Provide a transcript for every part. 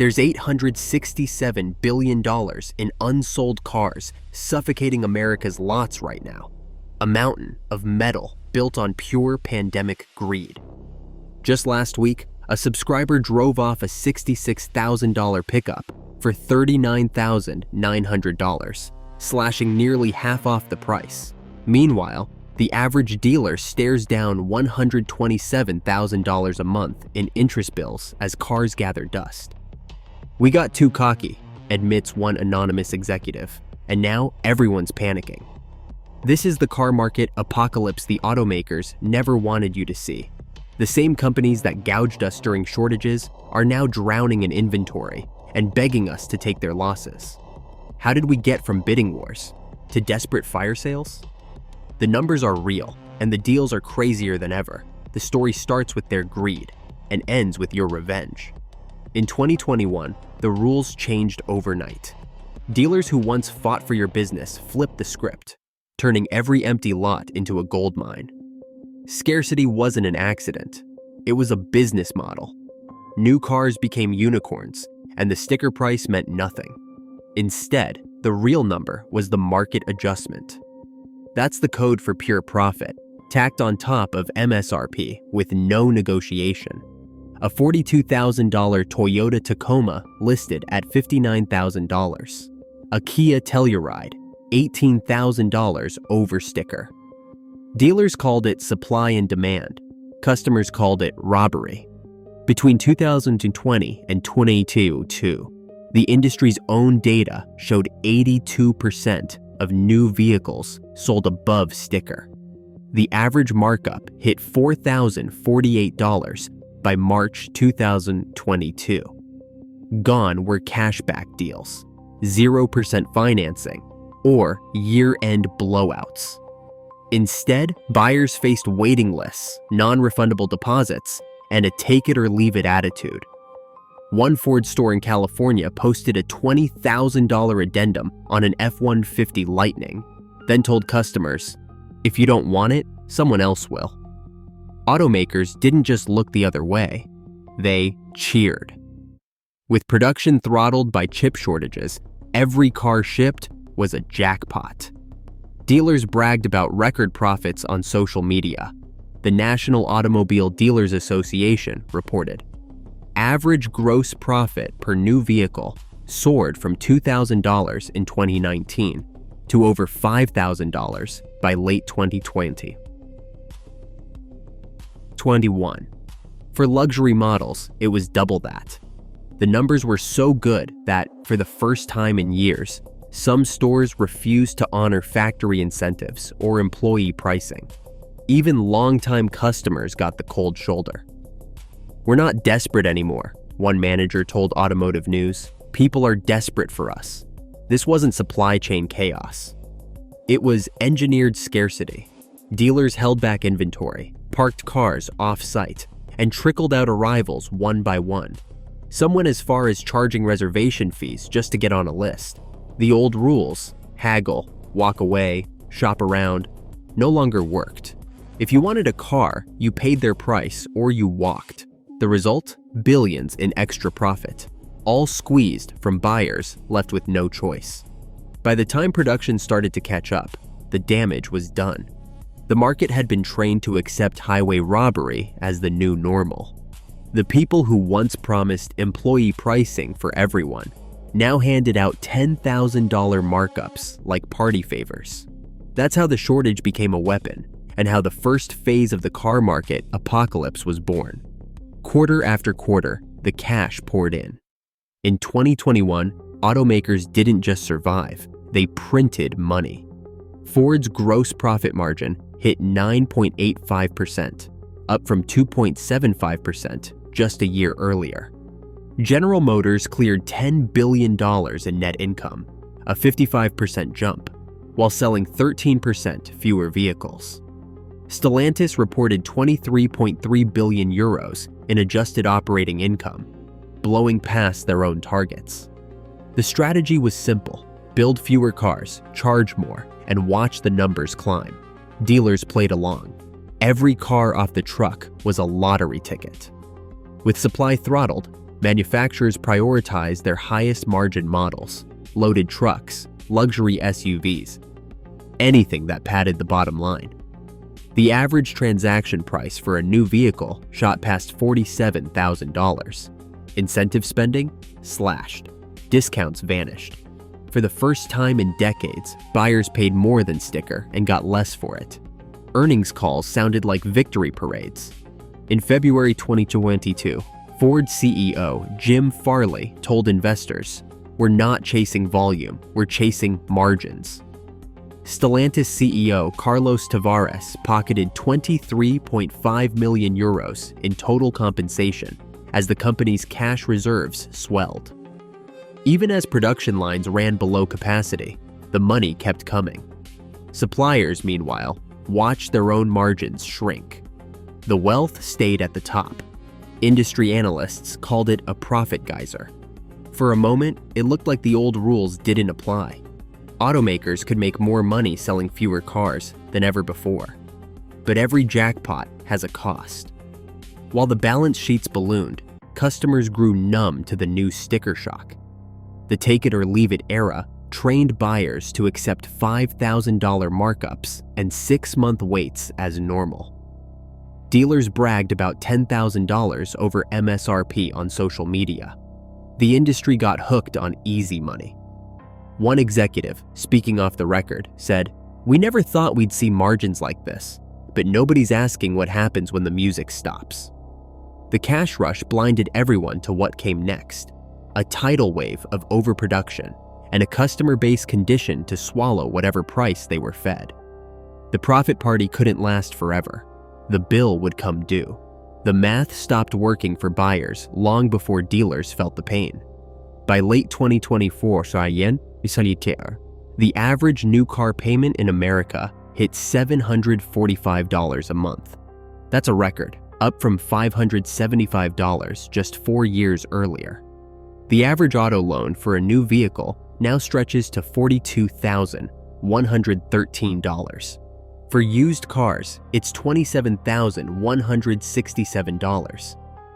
There's $867 billion in unsold cars suffocating America's lots right now. A mountain of metal built on pure pandemic greed. Just last week, a subscriber drove off a $66,000 pickup for $39,900, slashing nearly half off the price. Meanwhile, the average dealer stares down $127,000 a month in interest bills as cars gather dust. "We got too cocky," admits one anonymous executive, and now everyone's panicking. This is the car market apocalypse the automakers never wanted you to see. The same companies that gouged us during shortages are now drowning in inventory and begging us to take their losses. How did we get from bidding wars to desperate fire sales? The numbers are real, and the deals are crazier than ever. The story starts with their greed and ends with your revenge. In 2021, the rules changed overnight. Dealers who once fought for your business flipped the script, turning every empty lot into a gold mine. Scarcity wasn't an accident. It was a business model. New cars became unicorns, and the sticker price meant nothing. Instead, the real number was the market adjustment. That's the code for pure profit, tacked on top of MSRP with no negotiation. A $42,000 Toyota Tacoma listed at $59,000. A Kia Telluride, $18,000 over sticker. Dealers called it supply and demand. Customers called it robbery. Between 2020 and 2022, the industry's own data showed 82% of new vehicles sold above sticker. The average markup hit $4,048 by March 2022. Gone were cashback deals, 0% financing, or year-end blowouts. Instead, buyers faced waiting lists, non-refundable deposits, and a take-it-or-leave-it attitude. One Ford store in California posted a $20,000 addendum on an F-150 Lightning, then told customers, "If you don't want it, someone else will." Automakers didn't just look the other way, they cheered. With production throttled by chip shortages, every car shipped was a jackpot. Dealers bragged about record profits on social media. The National Automobile Dealers Association reported. Average gross profit per new vehicle soared from $2,000 in 2019 to over $5,000 by late 2020. 21. For luxury models, it was double that. The numbers were so good that, for the first time in years, some stores refused to honor factory incentives or employee pricing. Even longtime customers got the cold shoulder. "We're not desperate anymore," one manager told Automotive News. "People are desperate for us." This wasn't supply chain chaos. It was engineered scarcity. Dealers held back inventory, parked cars off-site, and trickled out arrivals one by one. Some went as far as charging reservation fees just to get on a list. The old rules, haggle, walk away, shop around, no longer worked. If you wanted a car, you paid their price or you walked. The result? Billions in extra profit, all squeezed from buyers left with no choice. By the time production started to catch up, the damage was done. The market had been trained to accept highway robbery as the new normal. The people who once promised employee pricing for everyone now handed out $10,000 markups like party favors. That's how the shortage became a weapon, and how the first phase of the car market apocalypse was born. Quarter after quarter, the cash poured in. In 2021, automakers didn't just survive, they printed money. Ford's gross profit margin hit 9.85%, up from 2.75% just a year earlier. General Motors cleared $10 billion in net income, a 55% jump, while selling 13% fewer vehicles. Stellantis reported 23.3 billion euros in adjusted operating income, blowing past their own targets. The strategy was simple: build fewer cars, charge more, and watch the numbers climb. Dealers played along. Every car off the truck was a lottery ticket. With supply throttled, Manufacturers prioritized their highest margin models, loaded trucks, luxury SUVs, anything that padded the bottom line. The average transaction price for a new vehicle shot past $47,000. Incentive spending slashed. Discounts vanished. For the first time in decades, buyers paid more than sticker and got less for it. Earnings calls sounded like victory parades. In February 2022, Ford CEO Jim Farley told investors, "We're not chasing volume, we're chasing margins." Stellantis CEO Carlos Tavares pocketed 23.5 million euros in total compensation as the company's cash reserves swelled. Even as production lines ran below capacity, the money kept coming. Suppliers, meanwhile, watched their own margins shrink. The wealth stayed at the top. Industry analysts called it a profit geyser. For a moment, it looked like the old rules didn't apply. Automakers could make more money selling fewer cars than ever before. But every jackpot has a cost. While the balance sheets ballooned, customers grew numb to the new sticker shock. The take-it-or-leave-it era trained buyers to accept $5,000 markups and 6-month waits as normal. Dealers bragged about $10,000 over MSRP on social media. The industry got hooked on easy money. One executive, speaking off the record, said, "We never thought we'd see margins like this, but nobody's asking what happens when the music stops." The cash rush blinded everyone to what came next, a tidal wave of overproduction and a customer base conditioned to swallow whatever price they were fed. The profit party couldn't last forever. The bill would come due. The math stopped working for buyers long before dealers felt the pain. By late 2024, the average new car payment in America hit $745 a month. That's a record, up from $575 just 4 years earlier. The average auto loan for a new vehicle now stretches to $42,113. For used cars, it's $27,167.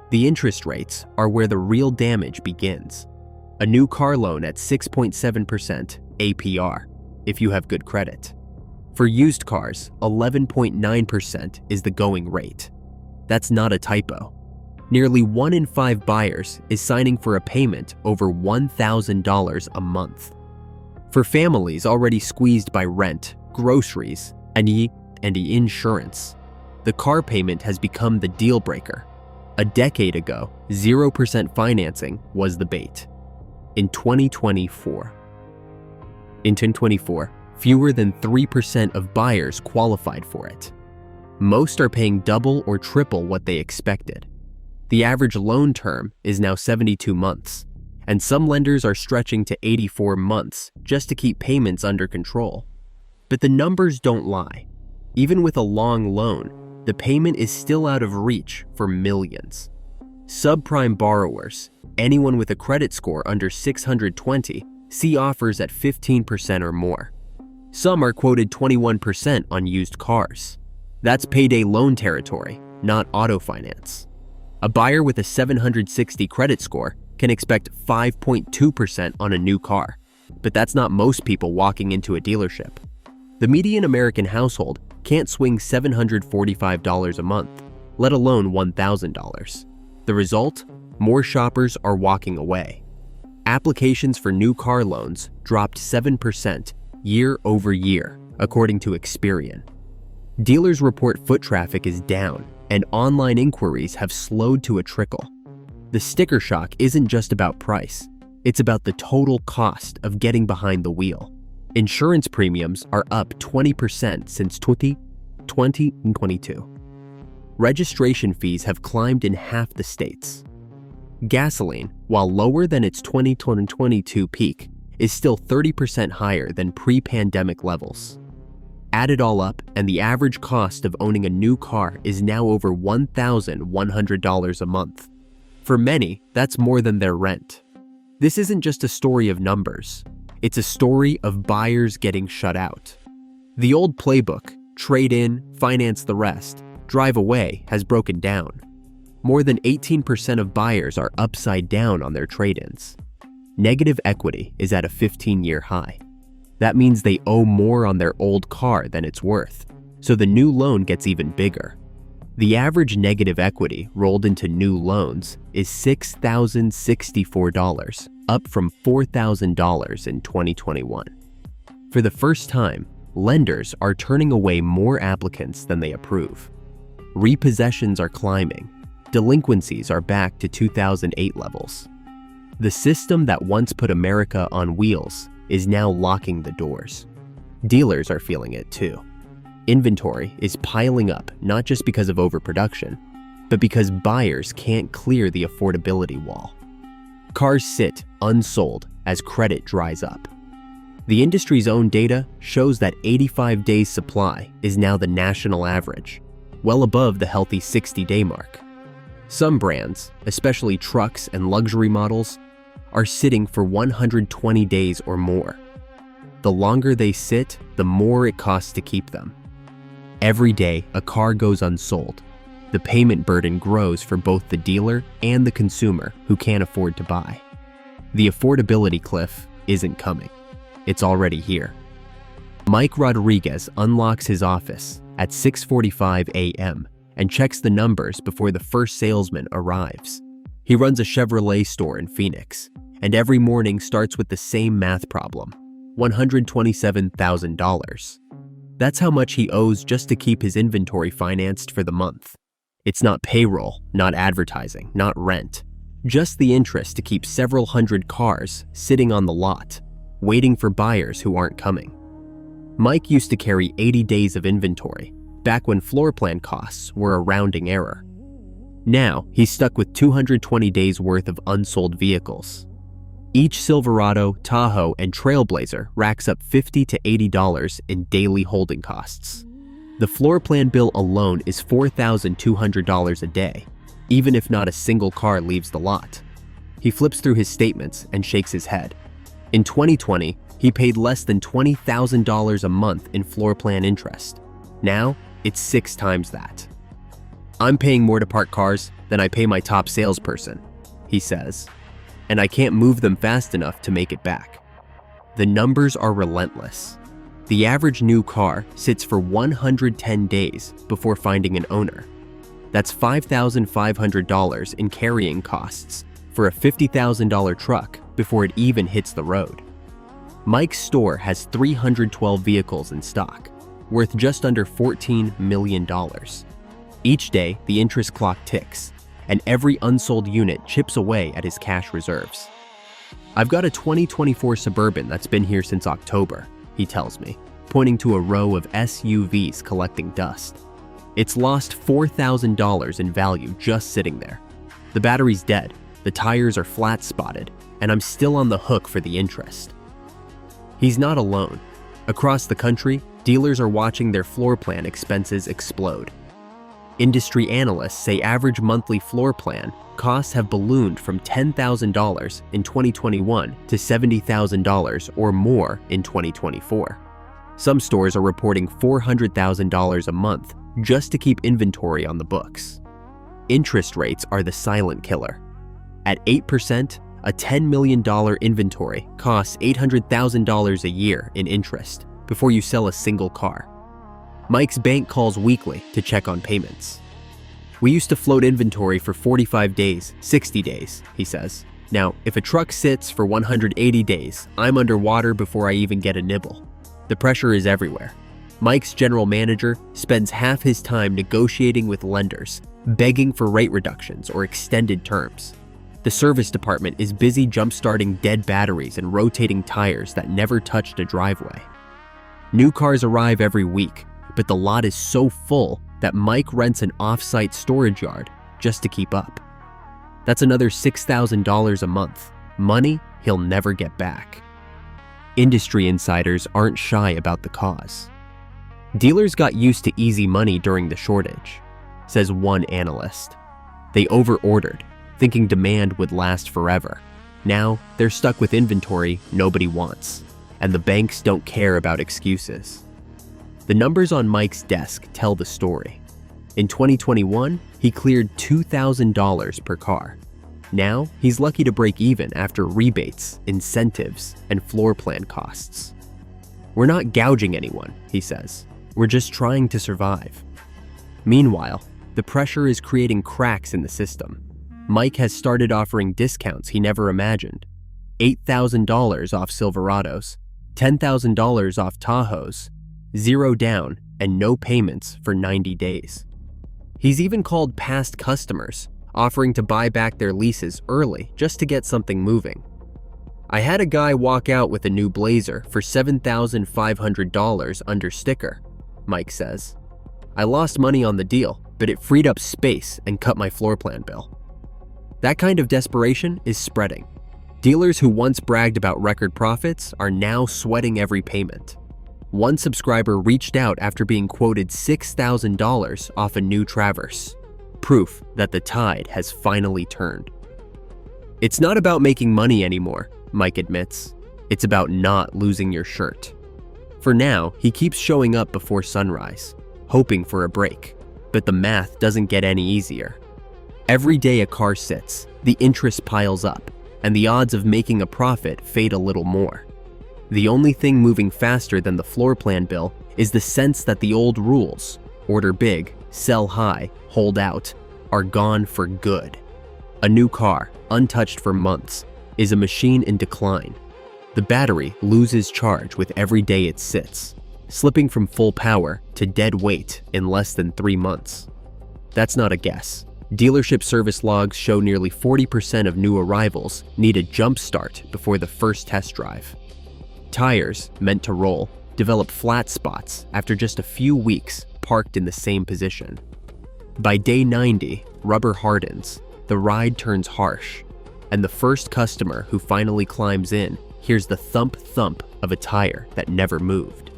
The interest rates are where the real damage begins. A new car loan at 6.7% APR, if you have good credit. For used cars, 11.9% is the going rate. That's not a typo. Nearly 1 in 5 buyers is signing for a payment over $1,000 a month. For families already squeezed by rent, groceries, and insurance, the car payment has become the deal breaker. A decade ago, 0% financing was the bait. In 2024, fewer than 3% of buyers qualified for it. Most are paying double or triple what they expected. The average loan term is now 72 months, and some lenders are stretching to 84 months just to keep payments under control. But the numbers don't lie. Even with a long loan, the payment is still out of reach for millions. Subprime borrowers, anyone with a credit score under 620, see offers at 15% or more. Some are quoted 21% on used cars. That's payday loan territory, not auto finance. A buyer with a 760 credit score can expect 5.2% on a new car, but that's not most people walking into a dealership. The median American household can't swing $745 a month, let alone $1,000. The result? More shoppers are walking away. Applications for new car loans dropped 7% year over year, according to Experian. Dealers report foot traffic is down, and online inquiries have slowed to a trickle. The sticker shock isn't just about price, it's about the total cost of getting behind the wheel. Insurance premiums are up 20% since 2022. Registration fees have climbed in half the states. Gasoline, while lower than its 2022 peak, is still 30% higher than pre-pandemic levels. Add it all up, and the average cost of owning a new car is now over $1,100 a month. For many, that's more than their rent. This isn't just a story of numbers. It's a story of buyers getting shut out. The old playbook, trade in, finance the rest, drive away, has broken down. more than 18% of buyers are upside down on their trade-ins. Negative equity is at a 15-year high. That means they owe more on their old car than it's worth, so the new loan gets even bigger. The average negative equity rolled into new loans is $6,064, up from $4,000 in 2021. For the first time, lenders are turning away more applicants than they approve. Repossessions are climbing. Delinquencies are back to 2008 levels. The system that once put America on wheels is now locking the doors. Dealers are feeling it too. Inventory is piling up not just because of overproduction, but because buyers can't clear the affordability wall. Cars sit unsold as credit dries up. The industry's own data shows that 85 days supply is now the national average, well above the healthy 60-day mark. Some brands, especially trucks and luxury models, are sitting for 120 days or more. The longer they sit, the more it costs to keep them. Every day a car goes unsold, the payment burden grows for both the dealer and the consumer who can't afford to buy. The affordability cliff isn't coming. It's already here. Mike Rodriguez unlocks his office at 6:45 a.m. and checks the numbers before the first salesman arrives. He runs a Chevrolet store in Phoenix, and every morning starts with the same math problem: $127,000. That's how much he owes just to keep his inventory financed for the month. It's not payroll, not advertising, not rent, just the interest to keep several hundred cars sitting on the lot, waiting for buyers who aren't coming. Mike used to carry 80 days of inventory, back when floor plan costs were a rounding error. Now, he's stuck with 220 days worth of unsold vehicles. Each Silverado, Tahoe, and Trailblazer racks up $50 to $80 in daily holding costs. The floor plan bill alone is $4,200 a day, even if not a single car leaves the lot. He flips through his statements and shakes his head. In 2020, he paid less than $20,000 a month in floor plan interest. Now, it's 6 times that. "I'm paying more to park cars than I pay my top salesperson," he says, "and I can't move them fast enough to make it back." The numbers are relentless. The average new car sits for 110 days before finding an owner. That's $5,500 in carrying costs for a $50,000 truck before it even hits the road. Mike's store has 312 vehicles in stock, worth just under $14 million. Each day, the interest clock ticks, and every unsold unit chips away at his cash reserves. "I've got a 2024 Suburban that's been here since October," he tells me, pointing to a row of SUVs collecting dust. "It's lost $4,000 in value just sitting there. The battery's dead, the tires are flat spotted, and I'm still on the hook for the interest." He's not alone. Across the country, dealers are watching their floor plan expenses explode. Industry analysts say average monthly floor plan costs have ballooned from $10,000 in 2021 to $70,000 or more in 2024. Some stores are reporting $400,000 a month just to keep inventory on the books. Interest rates are the silent killer. At 8%, a $10 million inventory costs $800,000 a year in interest before you sell a single car. Mike's bank calls weekly to check on payments. "We used to float inventory for 45 days, 60 days, he says. "Now, if a truck sits for 180 days, I'm underwater before I even get a nibble." The pressure is everywhere. Mike's general manager spends half his time negotiating with lenders, begging for rate reductions or extended terms. The service department is busy jump-starting dead batteries and rotating tires that never touched a driveway. New cars arrive every week, but the lot is so full that Mike rents an off-site storage yard just to keep up. That's another $6,000 a month, money he'll never get back. Industry insiders aren't shy about the cause. "Dealers got used to easy money during the shortage," says one analyst. "They over-ordered, thinking demand would last forever. Now, they're stuck with inventory nobody wants, and the banks don't care about excuses." The numbers on Mike's desk tell the story. In 2021, he cleared $2,000 per car. Now, he's lucky to break even after rebates, incentives, and floor plan costs. "We're not gouging anyone," he says. "We're just trying to survive." Meanwhile, the pressure is creating cracks in the system. Mike has started offering discounts he never imagined. $8,000 off Silverados, $10,000 off Tahoes, 0 down, and no payments for 90 days. He's even called past customers, offering to buy back their leases early just to get something moving. "I had a guy walk out with a new Blazer for $7,500 under sticker," Mike says. "I lost money on the deal, but it freed up space and cut my floor plan bill." That kind of desperation is spreading. Dealers who once bragged about record profits are now sweating every payment. One subscriber reached out after being quoted $6,000 off a new Traverse, proof that the tide has finally turned. "It's not about making money anymore," Mike admits. "It's about not losing your shirt." For now, he keeps showing up before sunrise, hoping for a break, but the math doesn't get any easier. Every day a car sits, the interest piles up, and the odds of making a profit fade a little more. The only thing moving faster than the floor plan bill is the sense that the old rules, order big, sell high, hold out, are gone for good. A new car, untouched for months, is a machine in decline. The battery loses charge with every day it sits, slipping from full power to dead weight in less than 3 months. That's not a guess. Dealership service logs show nearly 40% of new arrivals need a jump start before the first test drive. Tires, meant to roll, develop flat spots after just a few weeks parked in the same position. By day 90, rubber hardens, the ride turns harsh, and the first customer who finally climbs in hears the thump-thump of a tire that never moved.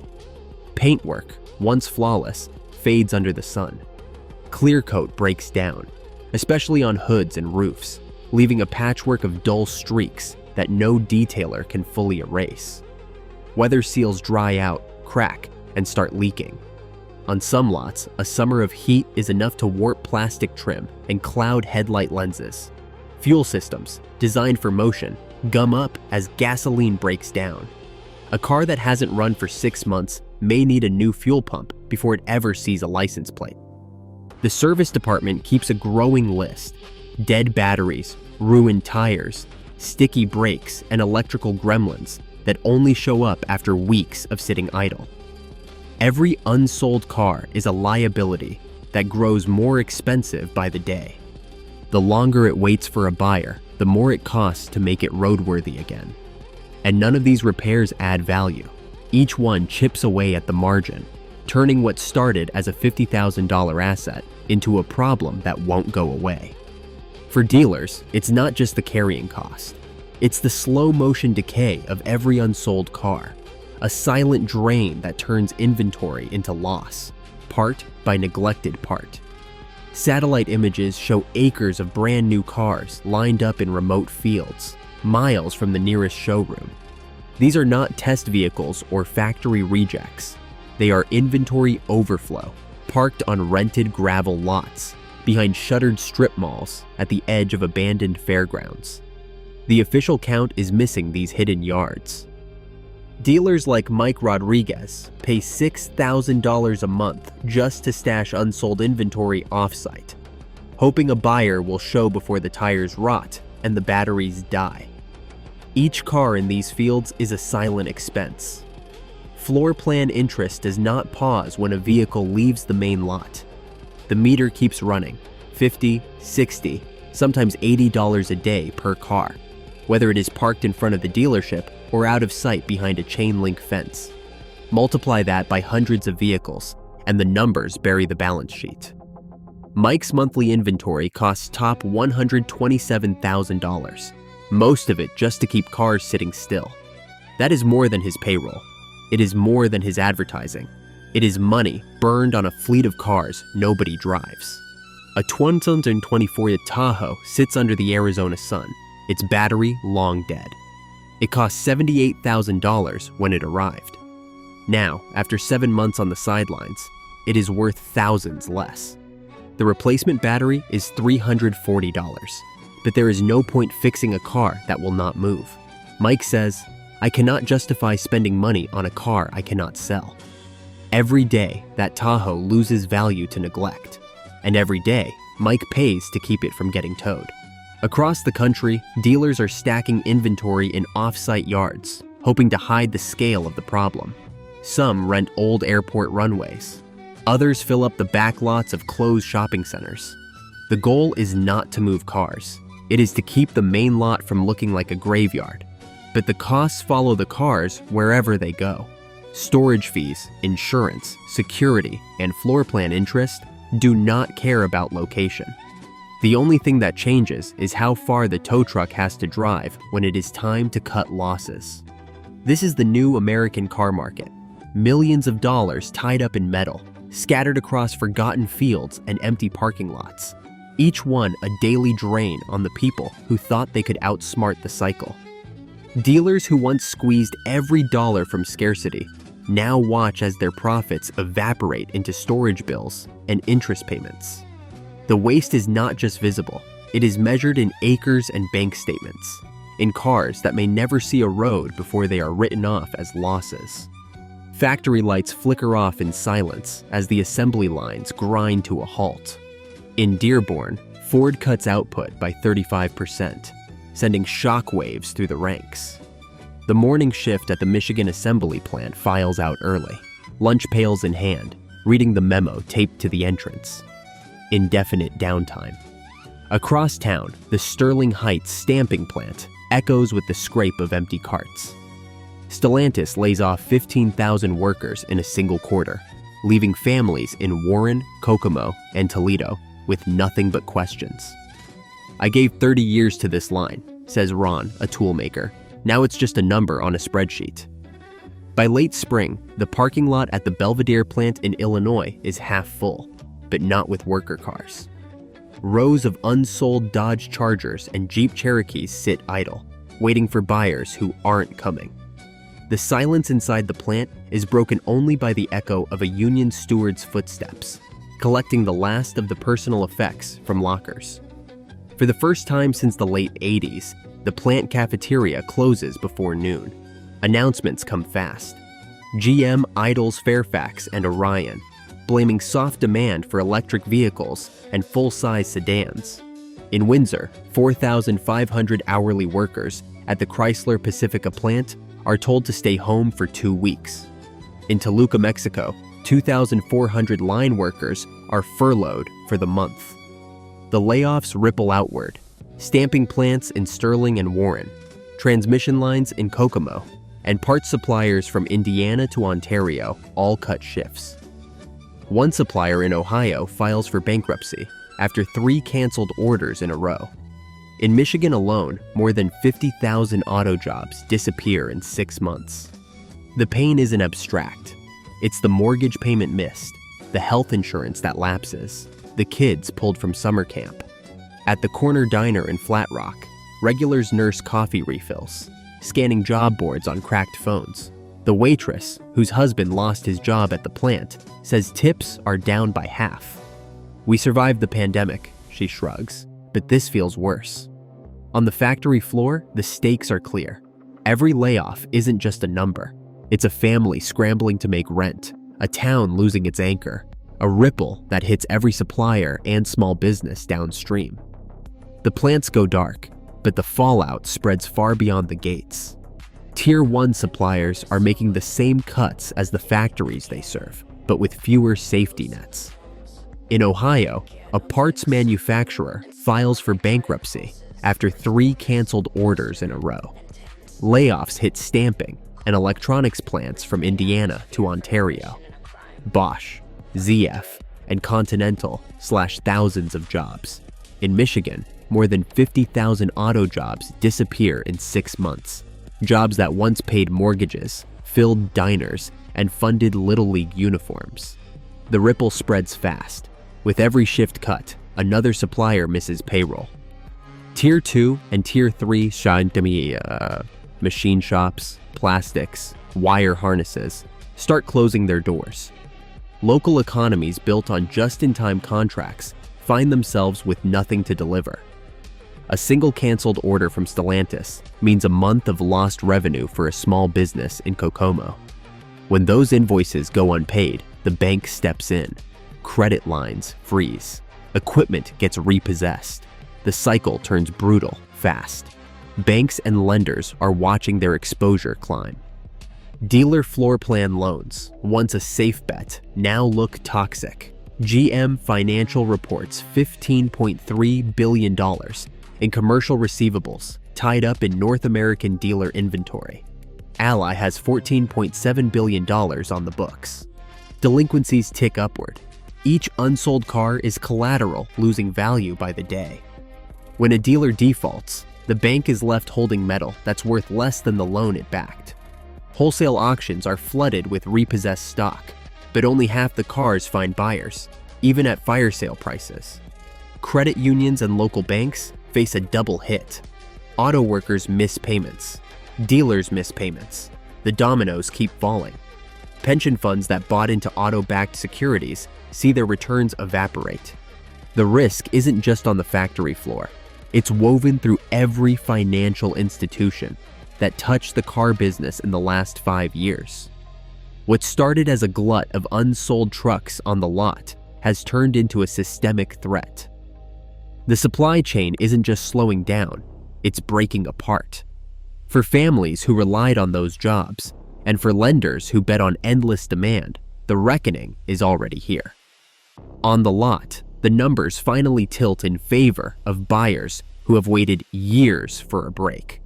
Paintwork, once flawless, fades under the sun. Clear coat breaks down, especially on hoods and roofs, leaving a patchwork of dull streaks that no detailer can fully erase. Weather seals dry out, crack, and start leaking. On some lots, a summer of heat is enough to warp plastic trim and cloud headlight lenses. Fuel systems, designed for motion, gum up as gasoline breaks down. A car that hasn't run for 6 months may need a new fuel pump before it ever sees a license plate. The service department keeps a growing list: dead batteries, ruined tires, sticky brakes, and electrical gremlins that only show up after weeks of sitting idle. Every unsold car is a liability that grows more expensive by the day. The longer it waits for a buyer, the more it costs to make it roadworthy again. And none of these repairs add value. Each one chips away at the margin, turning what started as a $50,000 asset into a problem that won't go away. For dealers, it's not just the carrying cost. It's the slow-motion decay of every unsold car, a silent drain that turns inventory into loss, part by neglected part. Satellite images show acres of brand new cars lined up in remote fields, miles from the nearest showroom. These are not test vehicles or factory rejects. They are inventory overflow, parked on rented gravel lots, behind shuttered strip malls at the edge of abandoned fairgrounds. The official count is missing these hidden yards. Dealers like Mike Rodriguez pay $6,000 a month just to stash unsold inventory off-site, hoping a buyer will show before the tires rot and the batteries die. Each car in these fields is a silent expense. Floor plan interest does not pause when a vehicle leaves the main lot. The meter keeps running, $50, $60, sometimes $80 a day per car, whether it is parked in front of the dealership or out of sight behind a chain-link fence. Multiply that by hundreds of vehicles, and the numbers bury the balance sheet. Mike's monthly inventory costs top $127,000, most of it just to keep cars sitting still. That is more than his payroll. It is more than his advertising. It is money burned on a fleet of cars nobody drives. A 2024 Tahoe sits under the Arizona sun, its battery long dead. It cost $78,000 when it arrived. Now, after 7 months on the sidelines, it is worth thousands less. The replacement battery is $340. But there is no point fixing a car that will not move. Mike says, "I cannot justify spending money on a car I cannot sell." Every day, that Tahoe loses value to neglect. And every day, Mike pays to keep it from getting towed. Across the country, dealers are stacking inventory in off-site yards, hoping to hide the scale of the problem. Some rent old airport runways. Others fill up the back lots of closed shopping centers. The goal is not to move cars. It is to keep the main lot from looking like a graveyard. But the costs follow the cars wherever they go. Storage fees, insurance, security, and floor plan interest do not care about location. The only thing that changes is how far the tow truck has to drive when it is time to cut losses. This is the new American car market. Millions of dollars tied up in metal, scattered across forgotten fields and empty parking lots. Each one a daily drain on the people who thought they could outsmart the cycle. Dealers who once squeezed every dollar from scarcity now watch as their profits evaporate into storage bills and interest payments. The waste is not just visible, it is measured in acres and bank statements, in cars that may never see a road before they are written off as losses. Factory lights flicker off in silence as the assembly lines grind to a halt. In Dearborn, Ford cuts output by 35%, sending shockwaves through the ranks. The morning shift at the Michigan assembly plant files out early, lunch pails in hand, reading the memo taped to the entrance. Indefinite downtime. Across town, the Sterling Heights stamping plant echoes with the scrape of empty carts. Stellantis lays off 15,000 workers in a single quarter, leaving families in Warren, Kokomo, and Toledo with nothing but questions. "I gave 30 years to this line," says Ron, a toolmaker. "Now it's just a number on a spreadsheet." By late spring, the parking lot at the Belvidere plant in Illinois is half full, but not with worker cars. Rows of unsold Dodge Chargers and Jeep Cherokees sit idle, waiting for buyers who aren't coming. The silence inside the plant is broken only by the echo of a union steward's footsteps, collecting the last of the personal effects from lockers. For the first time since the late 80s, the plant cafeteria closes before noon. Announcements come fast. GM idles Fairfax and Orion, blaming soft demand for electric vehicles and full-size sedans. In Windsor, 4,500 hourly workers at the Chrysler Pacifica plant are told to stay home for 2 weeks. In Toluca, Mexico, 2,400 line workers are furloughed for the month. The layoffs ripple outward. Stamping plants in Sterling and Warren, transmission lines in Kokomo, and parts suppliers from Indiana to Ontario all cut shifts. One supplier in Ohio files for bankruptcy after 3 canceled orders in a row. In Michigan alone, more than 50,000 auto jobs disappear in 6 months. The pain isn't abstract. It's the mortgage payment missed, the health insurance that lapses, the kids pulled from summer camp. At the corner diner in Flat Rock, regulars nurse coffee refills, scanning job boards on cracked phones. The waitress, whose husband lost his job at the plant, says tips are down by half. "We survived the pandemic," she shrugs, "but this feels worse." On the factory floor, the stakes are clear. Every layoff isn't just a number. It's a family scrambling to make rent, a town losing its anchor, a ripple that hits every supplier and small business downstream. The plants go dark, but the fallout spreads far beyond the gates. Tier 1 suppliers are making the same cuts as the factories they serve, but with fewer safety nets. In Ohio, a parts manufacturer files for bankruptcy after 3 canceled orders in a row. Layoffs hit stamping and electronics plants from Indiana to Ontario. Bosch, ZF, and Continental slash thousands of jobs. In Michigan, more than 50,000 auto jobs disappear in 6 months. Jobs that once paid mortgages, filled diners, and funded Little League uniforms. The ripple spreads fast. With every shift cut, another supplier misses payroll. Tier 2 and Tier 3 machine shops, plastics, wire harnesses start closing their doors. Local economies built on just-in-time contracts find themselves with nothing to deliver. A single canceled order from Stellantis means a month of lost revenue for a small business in Kokomo. When those invoices go unpaid, the bank steps in. Credit lines freeze. Equipment gets repossessed. The cycle turns brutal fast. Banks and lenders are watching their exposure climb. Dealer floor plan loans, once a safe bet, now look toxic. GM Financial reports $15.3 billion in commercial receivables tied up in North American dealer inventory. Ally has $14.7 billion on the books. Delinquencies tick upward. Each unsold car is collateral losing value by the day. When a dealer defaults, the bank is left holding metal that's worth less than the loan it backed. Wholesale auctions are flooded with repossessed stock, but only half the cars find buyers, even at fire sale prices. Credit unions and local banks face a double hit. Auto workers miss payments. Dealers miss payments. The dominoes keep falling. Pension funds that bought into auto-backed securities see their returns evaporate. The risk isn't just on the factory floor. It's woven through every financial institution that touched the car business in the last 5 years. What started as a glut of unsold trucks on the lot has turned into a systemic threat. The supply chain isn't just slowing down, it's breaking apart. For families who relied on those jobs, and for lenders who bet on endless demand, the reckoning is already here. On the lot, the numbers finally tilt in favor of buyers who have waited years for a break.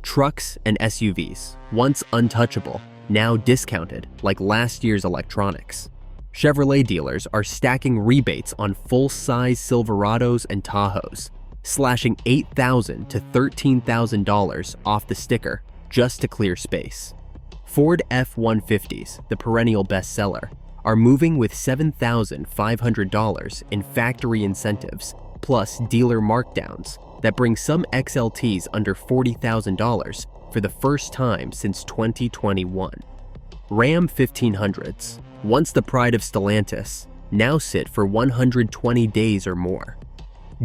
Trucks and SUVs, once untouchable, now discounted like last year's electronics. Chevrolet dealers are stacking rebates on full-size Silverados and Tahoes, slashing $8,000 to $13,000 off the sticker just to clear space. Ford F-150s, the perennial bestseller, are moving with $7,500 in factory incentives plus dealer markdowns that bring some XLTs under $40,000 for the first time since 2021. Ram 1500s, once the pride of Stellantis, now sit for 120 days or more.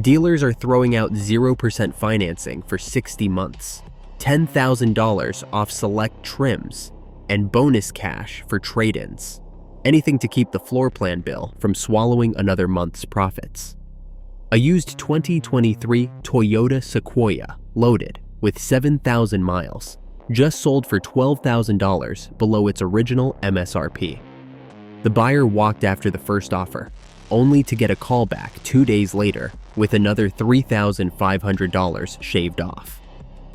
Dealers are throwing out 0% financing for 60 months, $10,000 off select trims, and bonus cash for trade-ins. Anything to keep the floor plan bill from swallowing another month's profits. A used 2023 Toyota Sequoia, loaded with 7,000 miles, just sold for $12,000 below its original MSRP. The buyer walked after the first offer, only to get a call back 2 days later with another $3,500 shaved off.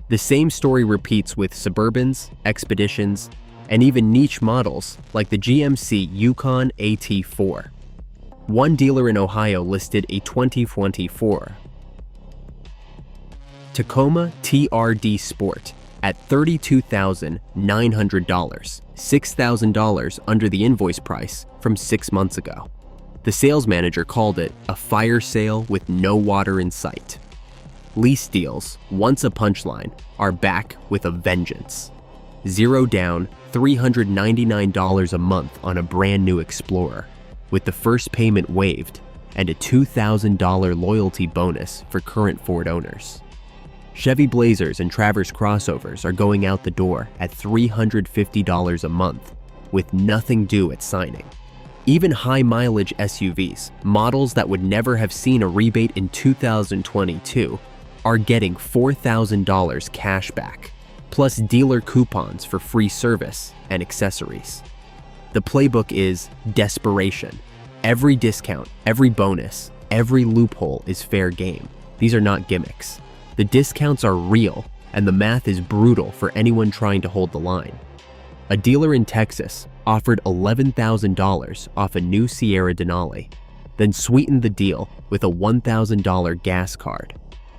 The same story repeats with Suburbans, Expeditions, and even niche models like the GMC Yukon AT4. One dealer in Ohio listed a 2024 Tacoma TRD Sport at $32,900, $6,000 under the invoice price from 6 months ago. The sales manager called it a fire sale with no water in sight. Lease deals, once a punchline, are back with a vengeance. Zero down, $399 a month on a brand new Explorer, with the first payment waived and a $2,000 loyalty bonus for current Ford owners. Chevy Blazers and Traverse crossovers are going out the door at $350 a month, with nothing due at signing. Even high-mileage SUVs, models that would never have seen a rebate in 2022, are getting $4,000 cash back, plus dealer coupons for free service and accessories. The playbook is desperation. Every discount, every bonus, every loophole is fair game. These are not gimmicks. The discounts are real, and the math is brutal for anyone trying to hold the line. A dealer in Texas offered $11,000 off a new Sierra Denali, then sweetened the deal with a $1,000 gas card.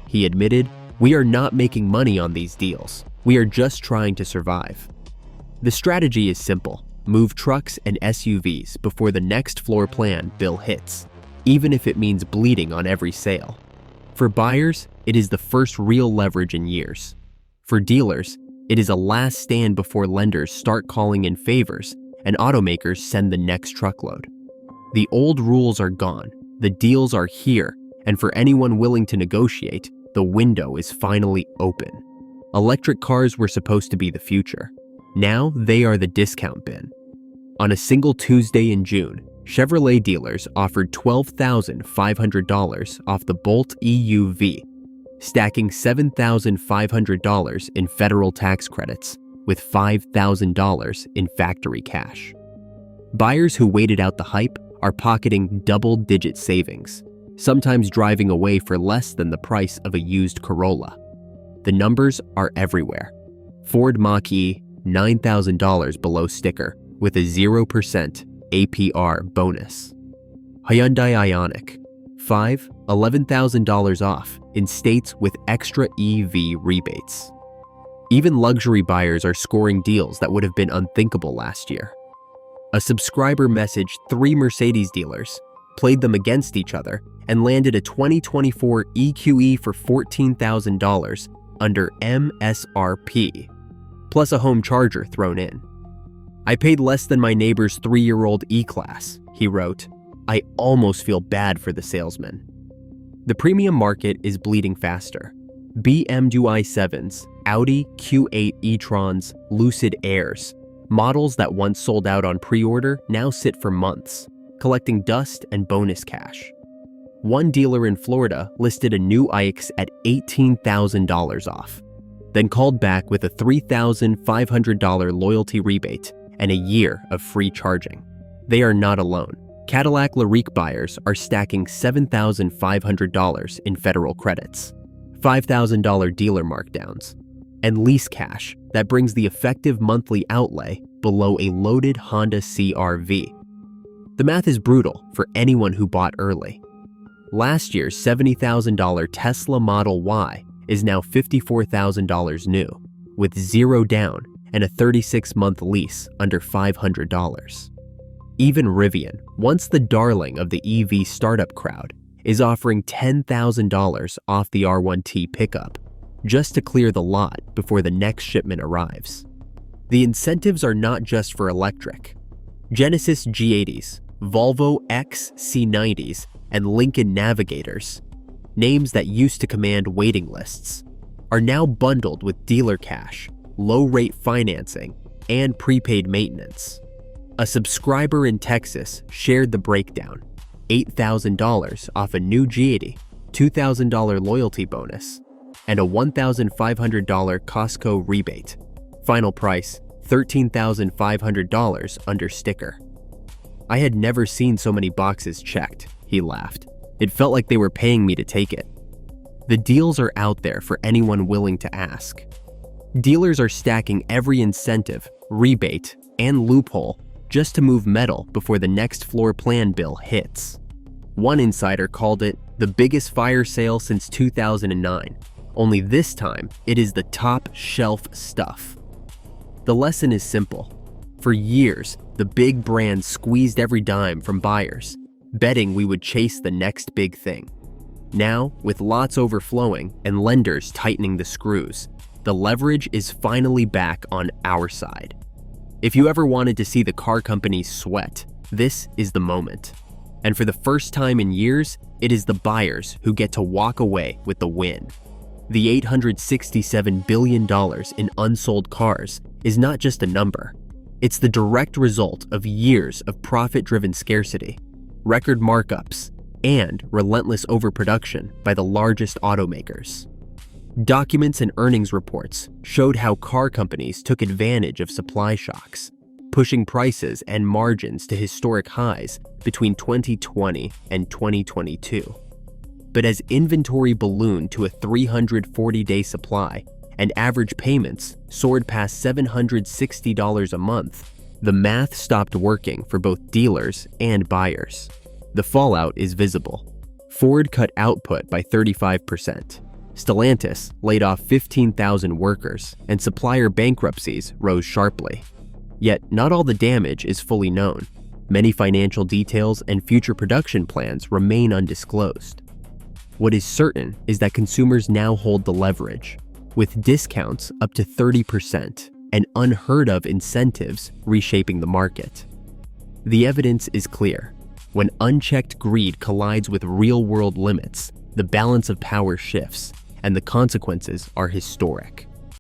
He admitted, "We are not making money on these deals. We are just trying to survive." The strategy is simple. Move trucks and SUVs before the next floor plan bill hits, even if it means bleeding on every sale. For buyers, it is the first real leverage in years. For dealers, it is a last stand before lenders start calling in favors and automakers send the next truckload. The old rules are gone, the deals are here, And for anyone willing to negotiate, the window is finally open. Electric cars were supposed to be the future. Now they are the discount bin. On a single Tuesday in June, Chevrolet dealers offered $12,500 off the Bolt EUV, stacking $7,500 in federal tax credits with $5,000 in factory cash. Buyers who waited out the hype are pocketing double-digit savings, sometimes driving away for less than the price of a used Corolla. The numbers are everywhere. Ford Mach-E, $9,000 below sticker with a 0% APR bonus. Hyundai Ioniq, $11,000 off in states with extra EV rebates. Even luxury buyers are scoring deals that would have been unthinkable last year. A subscriber messaged 3 Mercedes dealers, played them against each other, and landed a 2024 EQE for $14,000 under MSRP, plus a home charger thrown in. "I paid less than my neighbor's 3-year-old E-Class," he wrote. "I almost feel bad for the salesman." The premium market is bleeding faster. BMW i7s, Audi Q8 e-trons, Lucid Airs, models that once sold out on pre-order now sit for months, collecting dust and bonus cash. One dealer in Florida listed a new Ioniq at $18,000 off, then called back with a $3,500 loyalty rebate and a year of free charging. They are not alone. Cadillac LYRIQ buyers are stacking $7,500 in federal credits, $5,000 dealer markdowns, and lease cash that brings the effective monthly outlay below a loaded Honda CR-V. The math is brutal for anyone who bought early. Last year's $70,000 Tesla Model Y is now $54,000 new, with 0 down and a 36-month lease under $500. Even Rivian, once the darling of the EV startup crowd, is offering $10,000 off the R1T pickup just to clear the lot before the next shipment arrives. The incentives are not just for electric. Genesis G80s, Volvo XC90s, and Lincoln Navigators, names that used to command waiting lists, are now bundled with dealer cash, low-rate financing, and prepaid maintenance. A subscriber in Texas shared the breakdown: $8,000 off a new G80, $2,000 loyalty bonus, and a $1,500 Costco rebate. Final price, $13,500 under sticker. "I had never seen so many boxes checked," he laughed. "It felt like they were paying me to take it." The deals are out there for anyone willing to ask. Dealers are stacking every incentive, rebate, and loophole just to move metal before the next floor plan bill hits. One insider called it the biggest fire sale since 2009, only this time it is the top shelf stuff. The lesson is simple. For years, the big brands squeezed every dime from buyers, betting we would chase the next big thing. Now, with lots overflowing and lenders tightening the screws, the leverage is finally back on our side. If you ever wanted to see the car companies sweat, this is the moment. And for the first time in years, it is the buyers who get to walk away with the win. The $867 billion in unsold cars is not just a number. It's the direct result of years of profit-driven scarcity, record markups, and relentless overproduction by the largest automakers. Documents and earnings reports showed how car companies took advantage of supply shocks, pushing prices and margins to historic highs between 2020 and 2022. But as inventory ballooned to a 340-day supply and average payments soared past $760 a month, the math stopped working for both dealers and buyers. The fallout is visible. Ford cut output by 35%. Stellantis laid off 15,000 workers, and supplier bankruptcies rose sharply. Yet, not all the damage is fully known. Many financial details and future production plans remain undisclosed. What is certain is that consumers now hold the leverage, with discounts up to 30% and unheard of incentives reshaping the market. The evidence is clear. When unchecked greed collides with real-world limits, the balance of power shifts, and the consequences are historic.